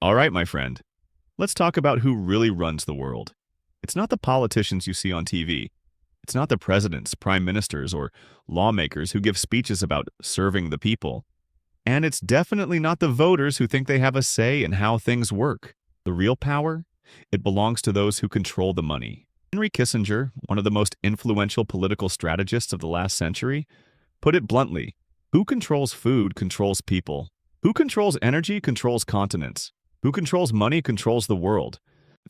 All right, my friend. Let's talk about who really runs the world. It's not the politicians you see on TV. It's not the presidents, prime ministers, or lawmakers who give speeches about serving the people. And it's definitely not the voters who think they have a say in how things work. The real power? It belongs to those who control the money. Henry Kissinger, one of the most influential political strategists of the last century, put it bluntly, who controls food controls people. Who controls energy controls continents. Who controls money controls the world.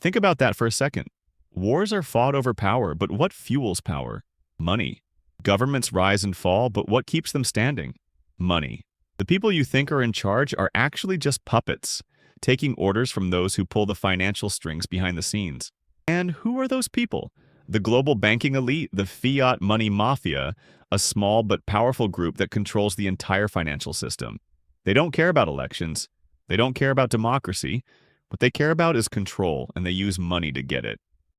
Think about that for a second. Wars are fought over power, but what fuels power? Money. Governments rise and fall, but what keeps them standing? Money. The people you think are in charge are actually just puppets, taking orders from those who pull the financial strings behind the scenes. And who are those people? The global banking elite, the Fiat Money Mafia, a small but powerful group that controls the entire financial system. They don't care about elections. They don't care about democracy. What they care about is control, and they use money to get it.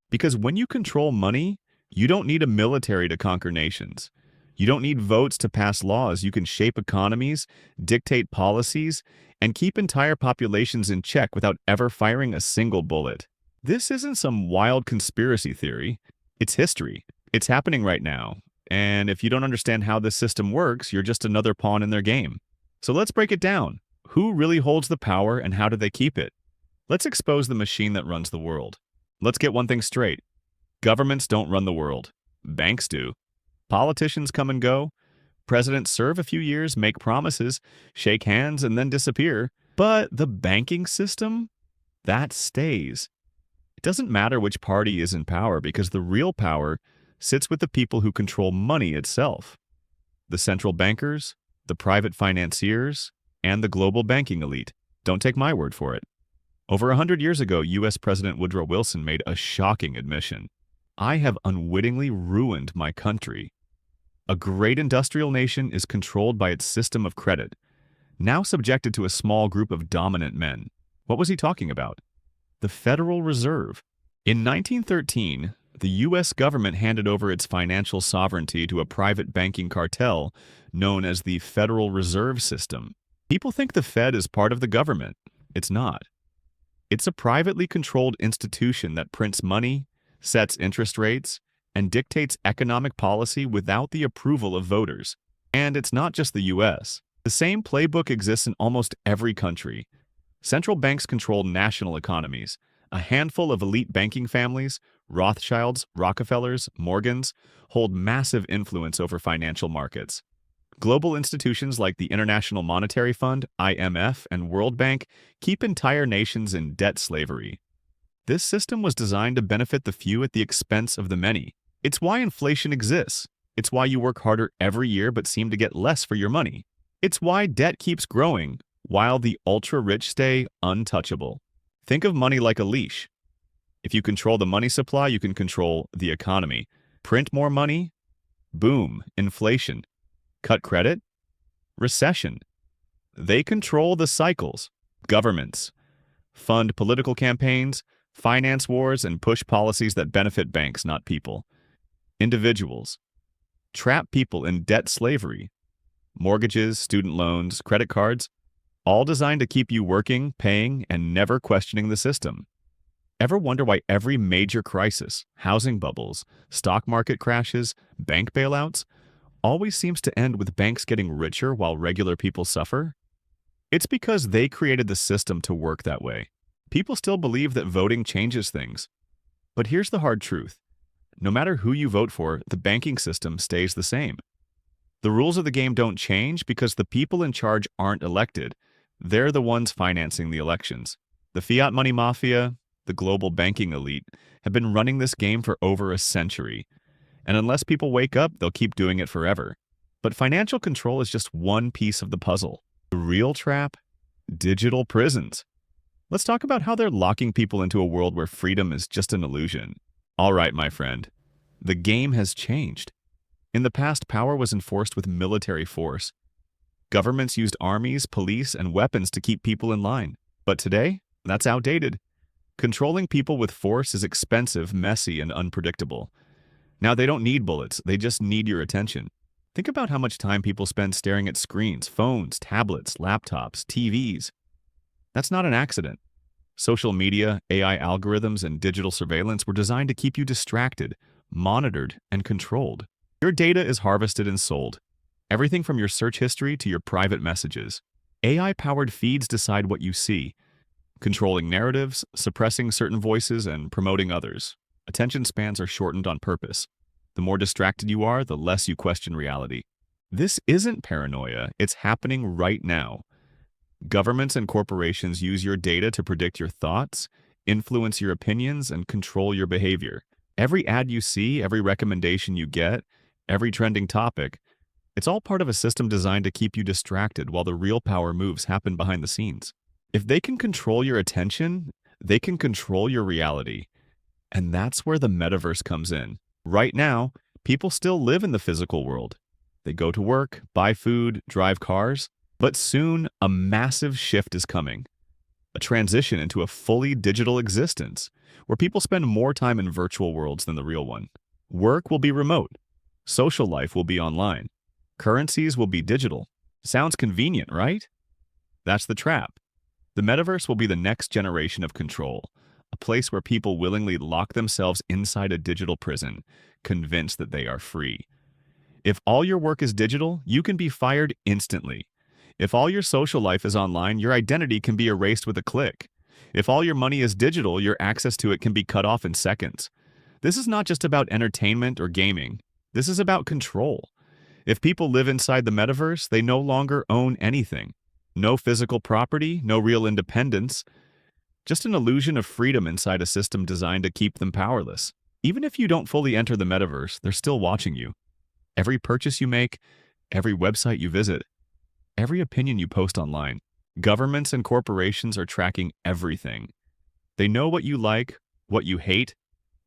Because when you control money, you don't need a military to conquer nations. You don't need votes to pass laws. You can shape economies, dictate policies, and keep entire populations in check without ever firing a single bullet. This isn't some wild conspiracy theory. It's history. It's happening right now. And if you don't understand how this system works, you're just another pawn in their game. So let's break it down. Who really holds the power and how do they keep it? Let's expose the machine that runs the world. Let's get one thing straight. Governments don't run the world. Banks do. Politicians come and go. Presidents serve a few years, make promises, shake hands, and then disappear. But the banking system? That stays. It doesn't matter which party is in power because the real power sits with the people who control money itself. The central bankers, the private financiers, and the global banking elite. Don't take my word for it. Over 100 years ago, U.S. President Woodrow Wilson made a shocking admission. I have unwittingly ruined my country. A great industrial nation is controlled by its system of credit, now subjected to a small group of dominant men. What was he talking about? The Federal Reserve. In 1913, the U.S. government handed over its financial sovereignty to a private banking cartel known as the Federal Reserve System. People think the Fed is part of the government. It's not. It's a privately controlled institution that prints money, sets interest rates, and dictates economic policy without the approval of voters. And it's not just the U.S. The same playbook exists in almost every country. Central banks control national economies. A handful of elite banking families, Rothschilds, Rockefellers, Morgans, hold massive influence over financial markets. Global institutions like the International Monetary Fund, IMF, and World Bank keep entire nations in debt slavery. This system was designed to benefit the few at the expense of the many. It's why inflation exists. It's why you work harder every year but seem to get less for your money. It's why debt keeps growing while the ultra-rich stay untouchable. Think of money like a leash. If you control the money supply, you can control the economy. Print more money? Boom, inflation. Cut credit? Recession. They control the cycles. Governments fund political campaigns, finance wars, and push policies that benefit banks, not people. Individuals trap people in debt slavery. Mortgages, student loans, credit cards, all designed to keep you working, paying, and never questioning the system. Ever wonder why every major crisis, housing bubbles, stock market crashes, bank bailouts, always seems to end with banks getting richer while regular people suffer? It's because they created the system to work that way. People still believe that voting changes things. But here's the hard truth. No matter who you vote for, the banking system stays the same. The rules of the game don't change because the people in charge aren't elected. They're the ones financing the elections. The Fiat Money Mafia, the global banking elite, have been running this game for over a century. And unless people wake up, they'll keep doing it forever. But financial control is just one piece of the puzzle. The real trap? Digital prisons. Let's talk about how they're locking people into a world where freedom is just an illusion. All right, my friend. The game has changed. In the past, power was enforced with military force. Governments used armies, police, and weapons to keep people in line. But today, that's outdated. Controlling people with force is expensive, messy, and unpredictable. Now, they don't need bullets, they just need your attention. Think about how much time people spend staring at screens, phones, tablets, laptops, TVs. That's not an accident. Social media, AI algorithms, and digital surveillance were designed to keep you distracted, monitored, and controlled. Your data is harvested and sold. Everything from your search history to your private messages. AI-powered feeds decide what you see, controlling narratives, suppressing certain voices, and promoting others. Attention spans are shortened on purpose. The more distracted you are, the less you question reality. This isn't paranoia, it's happening right now. Governments and corporations use your data to predict your thoughts, influence your opinions, and control your behavior. Every ad you see, every recommendation you get, every trending topic, it's all part of a system designed to keep you distracted while the real power moves happen behind the scenes. If they can control your attention, they can control your reality. And that's where the metaverse comes in. Right now, people still live in the physical world. They go to work, buy food, drive cars. But soon, a massive shift is coming. A transition into a fully digital existence, where people spend more time in virtual worlds than the real one. Work will be remote. Social life will be online. Currencies will be digital. Sounds convenient, right? That's the trap. The metaverse will be the next generation of control, a place where people willingly lock themselves inside a digital prison, convinced that they are free. If all your work is digital, you can be fired instantly. If all your social life is online, your identity can be erased with a click. If all your money is digital, your access to it can be cut off in seconds. This is not just about entertainment or gaming. This is about control. If people live inside the metaverse, they no longer own anything. No physical property, no real independence. Just an illusion of freedom inside a system designed to keep them powerless. Even if you don't fully enter the metaverse, they're still watching you. Every purchase you make, every website you visit, every opinion you post online. Governments and corporations are tracking everything. They know what you like, what you hate,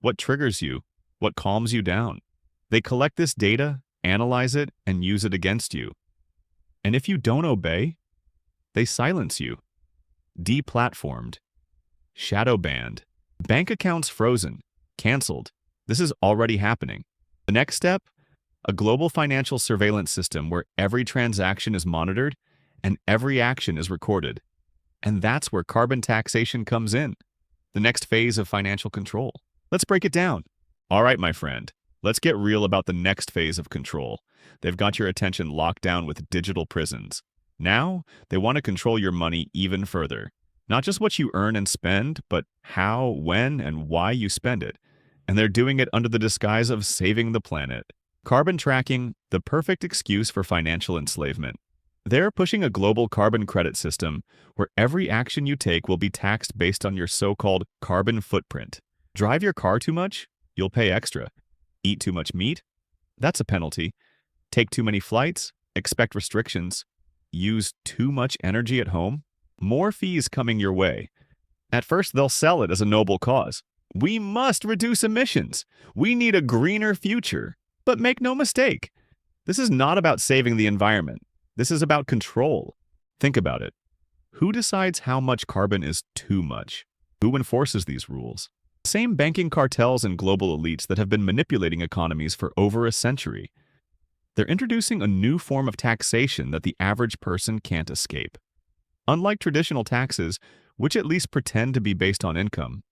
what triggers you, what calms you down. They collect this data, analyze it, and use it against you. And if you don't obey, they silence you. Deplatformed. Shadow banned. Bank accounts frozen. Canceled. This is already happening. The next step? A global financial surveillance system where every transaction is monitored and every action is recorded. And that's where carbon taxation comes in, the next phase of financial control. Let's break it down. All right, my friend, let's get real about the next phase of control. They've got your attention locked down with digital prisons. Now, they want to control your money even further. Not just what you earn and spend, but how, when, and why you spend it. And they're doing it under the disguise of saving the planet. Carbon tracking, the perfect excuse for financial enslavement. They're pushing a global carbon credit system where every action you take will be taxed based on your so-called carbon footprint. Drive your car too much? You'll pay extra. Eat too much meat? That's a penalty. Take too many flights? Expect restrictions. Use too much energy at home? More fees coming your way. At first, they'll sell it as a noble cause. We must reduce emissions. We need a greener future. But make no mistake, this is not about saving the environment. This is about control. Think about it. Who decides how much carbon is too much? Who enforces these rules? Same banking cartels and global elites that have been manipulating economies for over a century. They're introducing a new form of taxation that the average person can't escape. Unlike traditional taxes, which at least pretend to be based on income,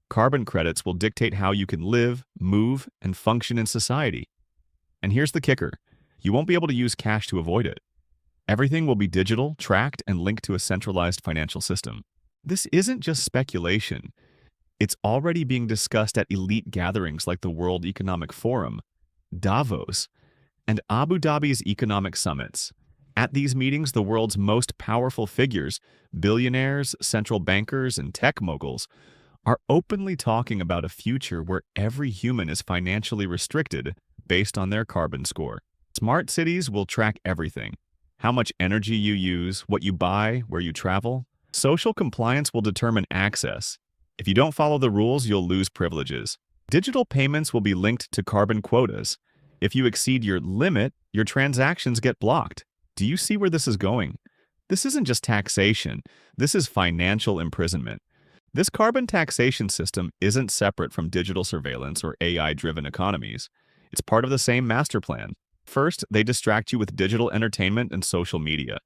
carbon credits will dictate how you can live, move, and function in society. And here's the kicker. You won't be able to use cash to avoid it. Everything will be digital, tracked, and linked to a centralized financial system. This isn't just speculation. It's already being discussed at elite gatherings like the World Economic Forum, Davos, and Abu Dhabi's economic summits. At these meetings, the world's most powerful figures, billionaires, central bankers, and tech moguls, are openly talking about a future where every human is financially restricted based on their carbon score. Smart cities will track everything. How much energy you use, what you buy, where you travel. Social compliance will determine access. If you don't follow the rules, you'll lose privileges. Digital payments will be linked to carbon quotas. If you exceed your limit, your transactions get blocked. Do you see where this is going? This isn't just taxation. This is financial imprisonment. This carbon taxation system isn't separate from digital surveillance or AI-driven economies. It's part of the same master plan. First, they distract you with digital entertainment and social media.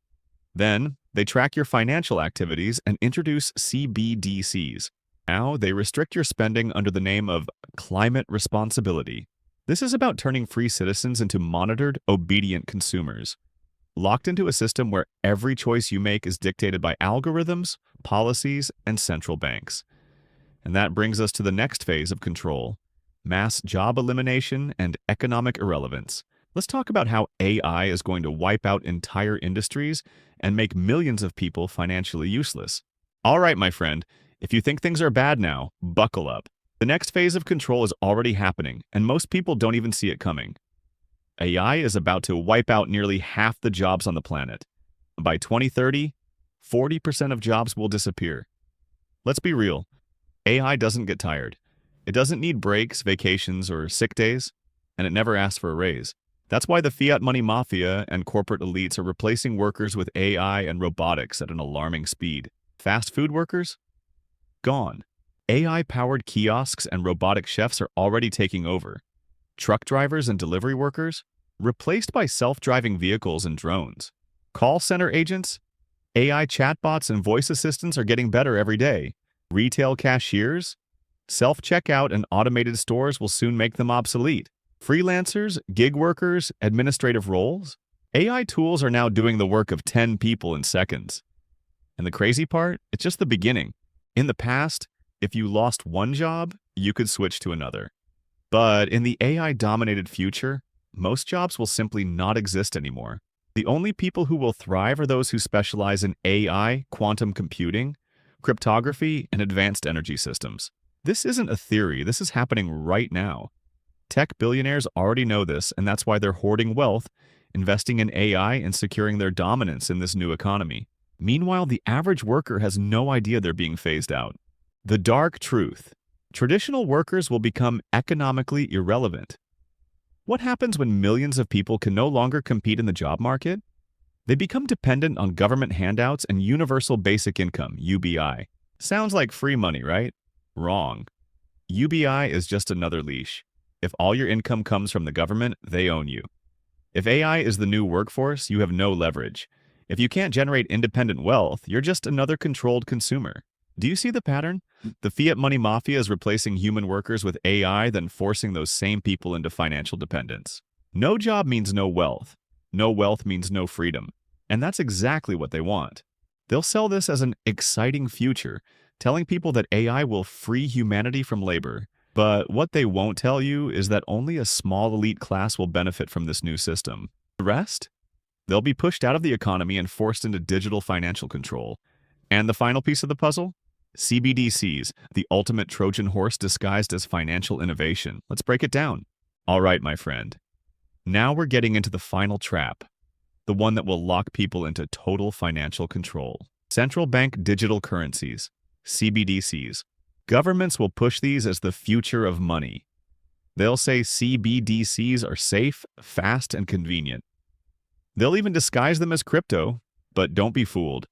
Then, they track your financial activities and introduce CBDCs. Now, they restrict your spending under the name of climate responsibility. This is about turning free citizens into monitored, obedient consumers, locked into a system where every choice you make is dictated by algorithms, policies, and central banks. And that brings us to the next phase of control: mass job elimination and economic irrelevance. Let's talk about how AI is going to wipe out entire industries and make millions of people financially useless. All right, my friend, if you think things are bad now, buckle up. The next phase of control is already happening, and most people don't even see it coming. AI is about to wipe out nearly half the jobs on the planet. By 2030, 40% of jobs will disappear. Let's be real. AI doesn't get tired. It doesn't need breaks, vacations, or sick days, and it never asks for a raise. That's why the Fiat Money Mafia and corporate elites are replacing workers with AI and robotics at an alarming speed. Fast food workers? Gone. AI-powered kiosks and robotic chefs are already taking over. Truck drivers and delivery workers? Replaced by self-driving vehicles and drones. Call center agents? AI chatbots and voice assistants are getting better every day. Retail cashiers? Self-checkout and automated stores will soon make them obsolete. Freelancers, gig workers, administrative roles? AI tools are now doing the work of 10 people in seconds. And the crazy part? It's just the beginning. In the past, if you lost one job, you could switch to another. But in the AI-dominated future, most jobs will simply not exist anymore. The only people who will thrive are those who specialize in AI, quantum computing, cryptography, and advanced energy systems. This isn't a theory, this is happening right now. Tech billionaires already know this, and that's why they're hoarding wealth, investing in AI, and securing their dominance in this new economy. Meanwhile, the average worker has no idea they're being phased out. The dark truth: traditional workers will become economically irrelevant. What happens when millions of people can no longer compete in the job market? They become dependent on government handouts and universal basic income, UBI. Sounds like free money, right? Wrong. UBI is just another leash. If all your income comes from the government, they own you. If AI is the new workforce, you have no leverage. If you can't generate independent wealth, you're just another controlled consumer. Do you see the pattern? The Fiat Money Mafia is replacing human workers with AI, then forcing those same people into financial dependence. No job means no wealth. No wealth means no freedom. And that's exactly what they want. They'll sell this as an exciting future, telling people that AI will free humanity from labor. But what they won't tell you is that only a small elite class will benefit from this new system. The rest? They'll be pushed out of the economy and forced into digital financial control. And the final piece of the puzzle? CBDCs, the ultimate Trojan horse disguised as financial innovation. Let's break it down. All right, my friend. Now we're getting into the final trap, the one that will lock people into total financial control. Central bank digital currencies, CBDCs. Governments will push these as the future of money. They'll say CBDCs are safe, fast, and convenient. They'll even disguise them as crypto, but don't be fooled.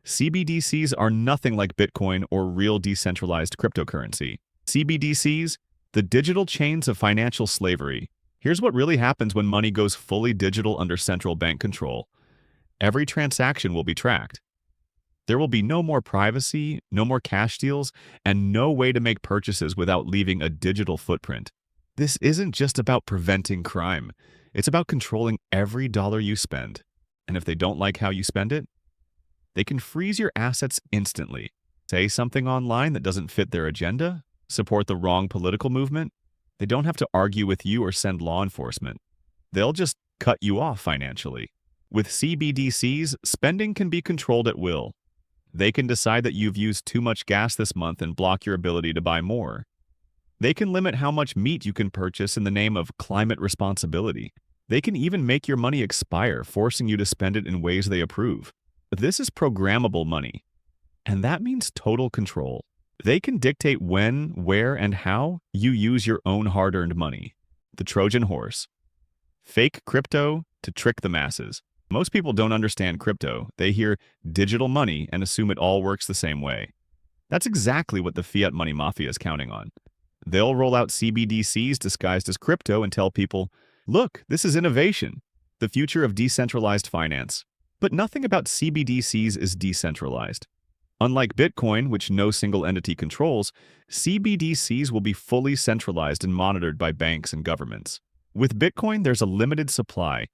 CBDCs are nothing like Bitcoin or real decentralized cryptocurrency. CBDCs, the digital chains of financial slavery. Here's what really happens when money goes fully digital under central bank control. Every transaction will be tracked. There will be no more privacy, no more cash deals, and no way to make purchases without leaving a digital footprint. This isn't just about preventing crime. It's about controlling every dollar you spend. And if they don't like how you spend it, they can freeze your assets instantly. Say something online that doesn't fit their agenda, support the wrong political movement. They don't have to argue with you or send law enforcement. They'll just cut you off financially. With CBDCs, spending can be controlled at will. They can decide that you've used too much gas this month and block your ability to buy more. They can limit how much meat you can purchase in the name of climate responsibility. They can even make your money expire, forcing you to spend it in ways they approve. This is programmable money, and that means total control. They can dictate when, where, and how you use your own hard-earned money. The Trojan horse. Fake crypto to trick the masses. Most people don't understand crypto. They hear digital money and assume it all works the same way. That's exactly what the Fiat Money Mafia is counting on. They'll roll out CBDCs disguised as crypto and tell people, look, this is innovation, the future of decentralized finance. But nothing about CBDCs is decentralized. Unlike Bitcoin, which no single entity controls, CBDCs will be fully centralized and monitored by banks and governments. With Bitcoin, there's a limited supply.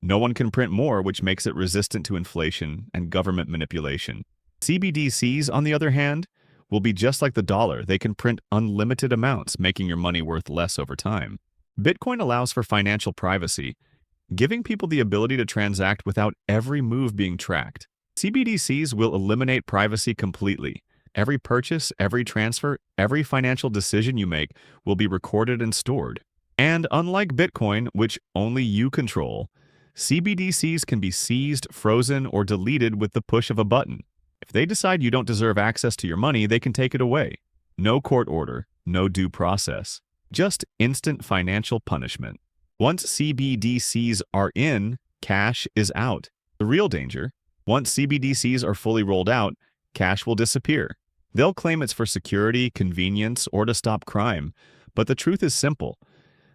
No one can print more, which makes it resistant to inflation and government manipulation. CBDCs, on the other hand, will be just like the dollar. They can print unlimited amounts, making your money worth less over time. Bitcoin allows for financial privacy, giving people the ability to transact without every move being tracked. CBDCs will eliminate privacy completely. Every purchase, every transfer, every financial decision you make will be recorded and stored. And unlike Bitcoin, which only you control, CBDCs can be seized, frozen, or deleted with the push of a button. If they decide you don't deserve access to your money, they can take it away. No court order, no due process. Just instant financial punishment. Once CBDCs are in, cash is out. The real danger: once CBDCs are fully rolled out, cash will disappear. They'll claim it's for security, convenience, or to stop crime. But the truth is simple.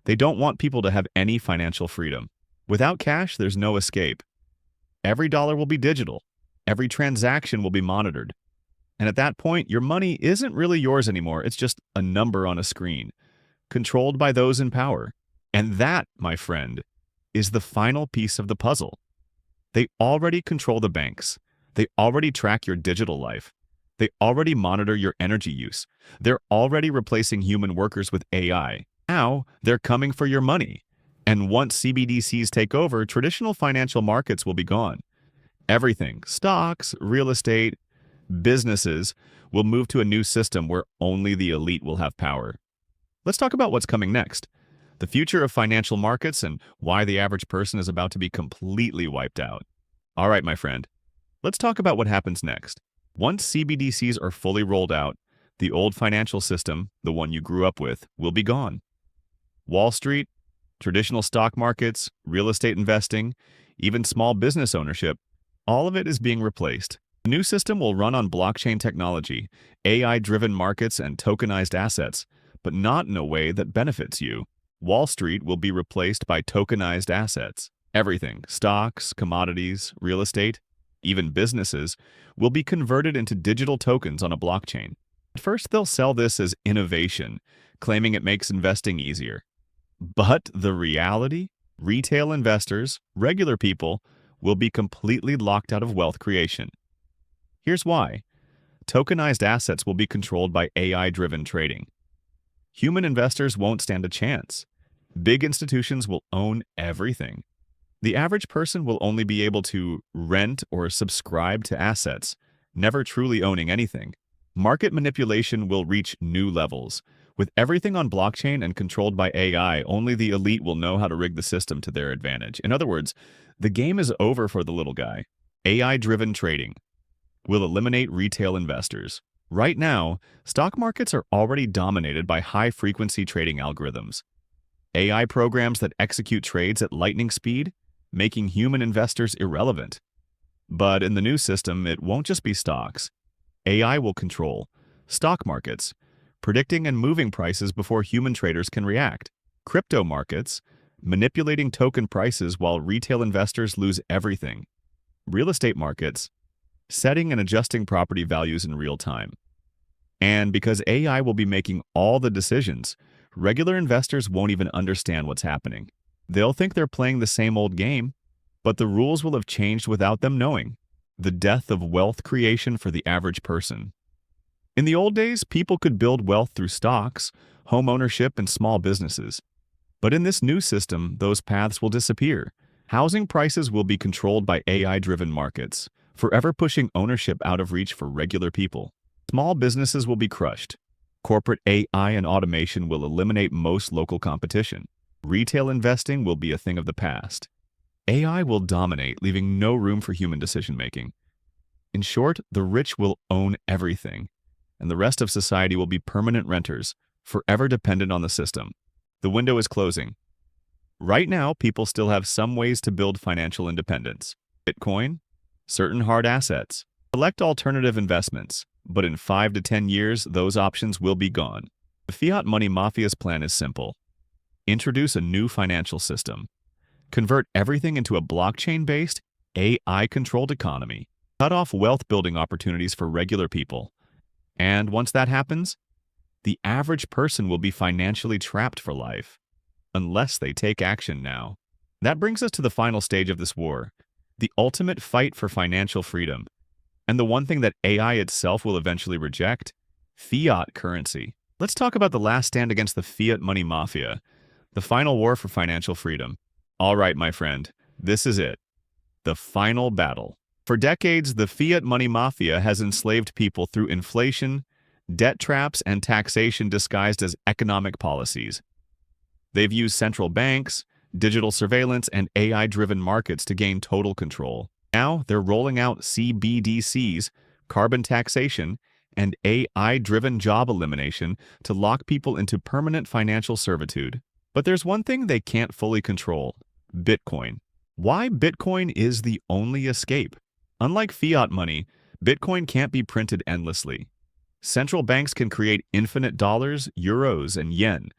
They don't want people to have any financial freedom. Without cash, there's no escape. Every dollar will be digital. Every transaction will be monitored. And at that point, your money isn't really yours anymore. It's just a number on a screen, controlled by those in power. And that, my friend, is the final piece of the puzzle. They already control the banks. They already track your digital life. They already monitor your energy use. They're already replacing human workers with AI. Now, they're coming for your money. And once CBDCs take over, traditional financial markets will be gone. Everything, stocks, real estate, businesses, will move to a new system where only the elite will have power. Let's talk about what's coming next. The future of financial markets and why the average person is about to be completely wiped out. All right, my friend, let's talk about what happens next. Once CBDCs are fully rolled out, the old financial system, the one you grew up with, will be gone. Wall Street, traditional stock markets, real estate investing, even small business ownership, all of it is being replaced. The new system will run on blockchain technology, AI-driven markets, and tokenized assets, but not in a way that benefits you. Wall Street will be replaced by tokenized assets. Everything, stocks, commodities, real estate, even businesses, will be converted into digital tokens on a blockchain. At first, they'll sell this as innovation, claiming it makes investing easier. But the reality? Retail investors, regular people, will be completely locked out of wealth creation. Here's why. Tokenized assets will be controlled by AI-driven trading. Human investors won't stand a chance. Big institutions will own everything. The average person will only be able to rent or subscribe to assets, never truly owning anything. Market manipulation will reach new levels. With everything on blockchain and controlled by AI, only the elite will know how to rig the system to their advantage. In other words, the game is over for the little guy. AI-driven trading will eliminate retail investors. Right now, stock markets are already dominated by high-frequency trading algorithms. AI programs that execute trades at lightning speed, making human investors irrelevant. But in the new system, it won't just be stocks. AI will control stock markets, predicting and moving prices before human traders can react. Crypto markets, manipulating token prices while retail investors lose everything. Real estate markets, setting and adjusting property values in real time. And because AI will be making all the decisions, regular investors won't even understand what's happening. They'll think they're playing the same old game, but the rules will have changed without them knowing. The death of wealth creation for the average person. In the old days, people could build wealth through stocks, home ownership, and small businesses. But in this new system, those paths will disappear. Housing prices will be controlled by AI-driven markets, forever pushing ownership out of reach for regular people. Small businesses will be crushed. Corporate AI and automation will eliminate most local competition. Retail investing will be a thing of the past. AI will dominate, leaving no room for human decision-making. In short, the rich will own everything, and the rest of society will be permanent renters, forever dependent on the system. The window is closing. Right now, people still have some ways to build financial independence. Bitcoin, certain hard assets, select alternative investments, but in 5 to 10 years, those options will be gone. The Fiat Money Mafia's plan is simple. Introduce a new financial system. Convert everything into a blockchain-based, AI-controlled economy, cut off wealth-building opportunities for regular people. And once that happens, the average person will be financially trapped for life, unless they take action now. That brings us to the final stage of this war, the ultimate fight for financial freedom. And the one thing that AI itself will eventually reject: fiat currency. Let's talk about the last stand against the Fiat Money Mafia, the final war for financial freedom. All right, my friend, this is it. The final battle. For decades, the Fiat Money Mafia has enslaved people through inflation, debt traps, and taxation disguised as economic policies. They've used central banks, digital surveillance, and AI-driven markets to gain total control. Now, they're rolling out CBDCs, carbon taxation, and AI-driven job elimination to lock people into permanent financial servitude. But there's one thing they can't fully control: Bitcoin. Why Bitcoin is the only escape? Unlike fiat money, Bitcoin can't be printed endlessly. Central banks can create infinite dollars, euros, and yen,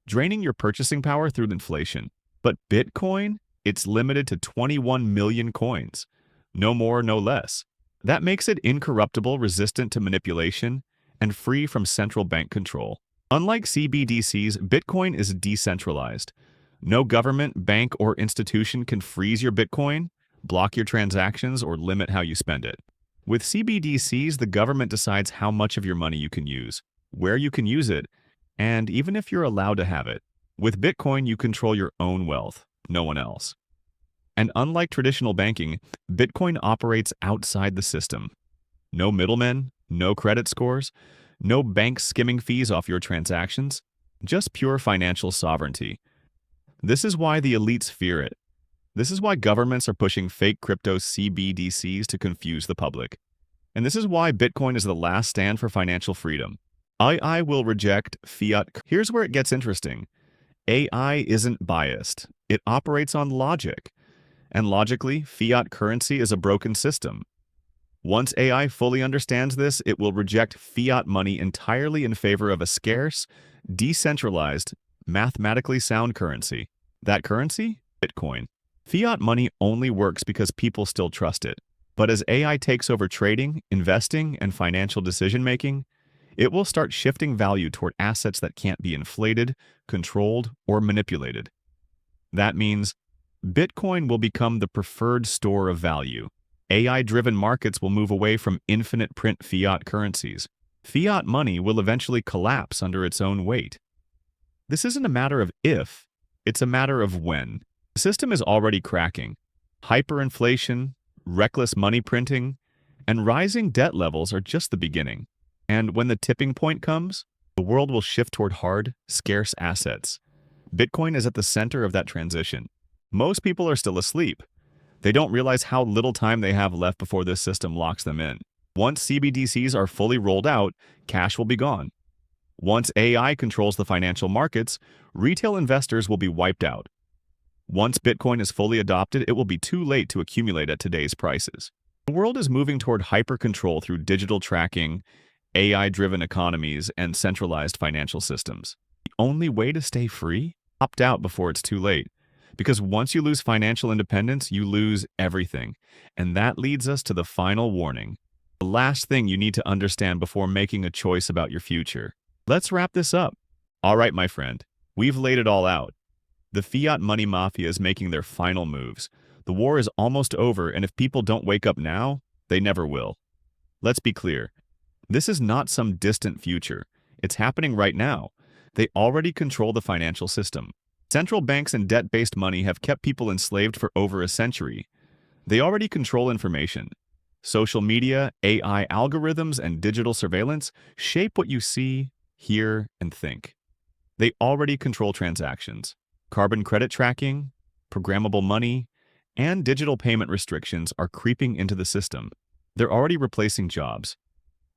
draining your purchasing power through inflation. But Bitcoin, it's limited to 21 million coins. No more, no less. That makes it incorruptible, resistant to manipulation, and free from central bank control. Unlike CBDCs, Bitcoin is decentralized. No government, bank, or institution can freeze your Bitcoin, block your transactions, or limit how you spend it. With CBDCs, the government decides how much of your money you can use, where you can use it, and even if you're allowed to have it. With Bitcoin, you control your own wealth, no one else. And unlike traditional banking, Bitcoin operates outside the system. No middlemen, no credit scores, no bank skimming fees off your transactions, just pure financial sovereignty. This is why the elites fear it. This is why governments are pushing fake crypto CBDCs to confuse the public. And this is why Bitcoin is the last stand for financial freedom. AI will reject fiat. Here's where it gets interesting. AI isn't biased. It operates on logic. And logically, fiat currency is a broken system. Once AI fully understands this, it will reject fiat money entirely in favor of a scarce, decentralized, mathematically sound currency. That currency? Bitcoin. Fiat money only works because people still trust it. But as AI takes over trading, investing, and financial decision-making, it will start shifting value toward assets that can't be inflated, controlled, or manipulated. That means Bitcoin will become the preferred store of value. AI-driven markets will move away from infinite print fiat currencies. Fiat money will eventually collapse under its own weight. This isn't a matter of if, it's a matter of when. The system is already cracking. Hyperinflation, reckless money printing, and rising debt levels are just the beginning. And when the tipping point comes, the world will shift toward hard, scarce assets. Bitcoin is at the center of that transition. Most people are still asleep. They don't realize how little time they have left before this system locks them in. Once CBDCs are fully rolled out, cash will be gone. Once AI controls the financial markets, retail investors will be wiped out. Once Bitcoin is fully adopted, it will be too late to accumulate at today's prices. The world is moving toward hyper-control through digital tracking, AI-driven economies, and centralized financial systems. The only way to stay free? Opt out before it's too late. Because once you lose financial independence, you lose everything. And that leads us to the final warning. The last thing you need to understand before making a choice about your future. Let's wrap this up. All right, my friend, we've laid it all out. The Fiat Money Mafia is making their final moves. The war is almost over, and if people don't wake up now, they never will. Let's be clear. This is not some distant future. It's happening right now. They already control the financial system. Central banks and debt-based money have kept people enslaved for over a century. They already control information. Social media, AI algorithms, and digital surveillance shape what you see, hear, and think. They already control transactions. Carbon credit tracking, programmable money, and digital payment restrictions are creeping into the system. They're already replacing jobs.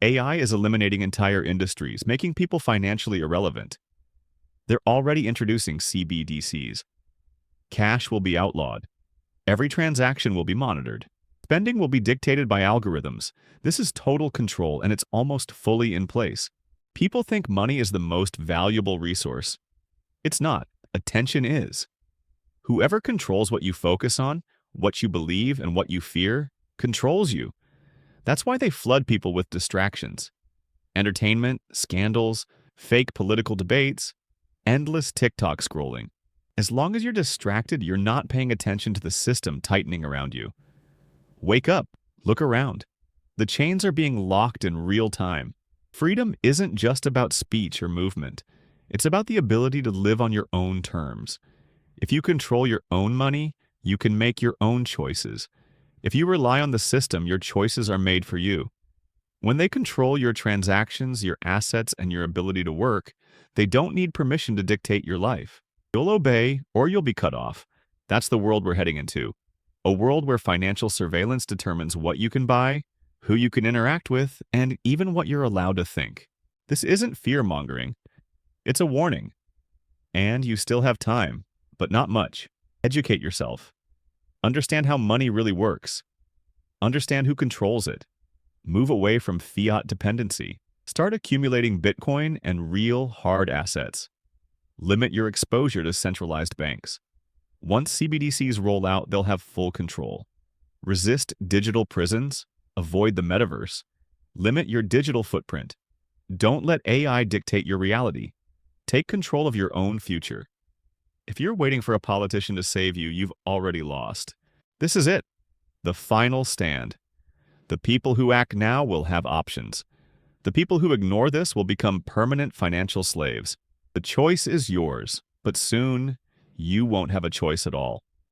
AI is eliminating entire industries, making people financially irrelevant. They're already introducing CBDCs. Cash will be outlawed. Every transaction will be monitored. Spending will be dictated by algorithms. This is total control, and it's almost fully in place. People think money is the most valuable resource. It's not. Attention is. Whoever controls what you focus on what you believe and what you fear, controls you. That's why they flood people with distractions. Entertainment, scandals, fake political debates, endless TikTok scrolling. As long as you're distracted, you're not paying attention to the system tightening around you. Wake up, look around. The chains are being locked in real time. Freedom isn't just about speech or movement. It's about the ability to live on your own terms. If you control your own money, you can make your own choices. If you rely on the system, your choices are made for you. When they control your transactions, your assets, and your ability to work, they don't need permission to dictate your life. You'll obey or you'll be cut off. That's the world we're heading into. A world where financial surveillance determines what you can buy, who you can interact with, and even what you're allowed to think. This isn't fear-mongering. It's a warning. And you still have time, but not much. Educate yourself. Understand how money really works. Understand who controls it. Move away from fiat dependency. Start accumulating Bitcoin and real hard assets. Limit your exposure to centralized banks. Once CBDCs roll out, they'll have full control. Resist digital prisons. Avoid the metaverse. Limit your digital footprint. Don't let AI dictate your reality. Take control of your own future. If you're waiting for a politician to save you, you've already lost. This is it. The final stand. The people who act now will have options. The people who ignore this will become permanent financial slaves. The choice is yours, but soon you won't have a choice at all.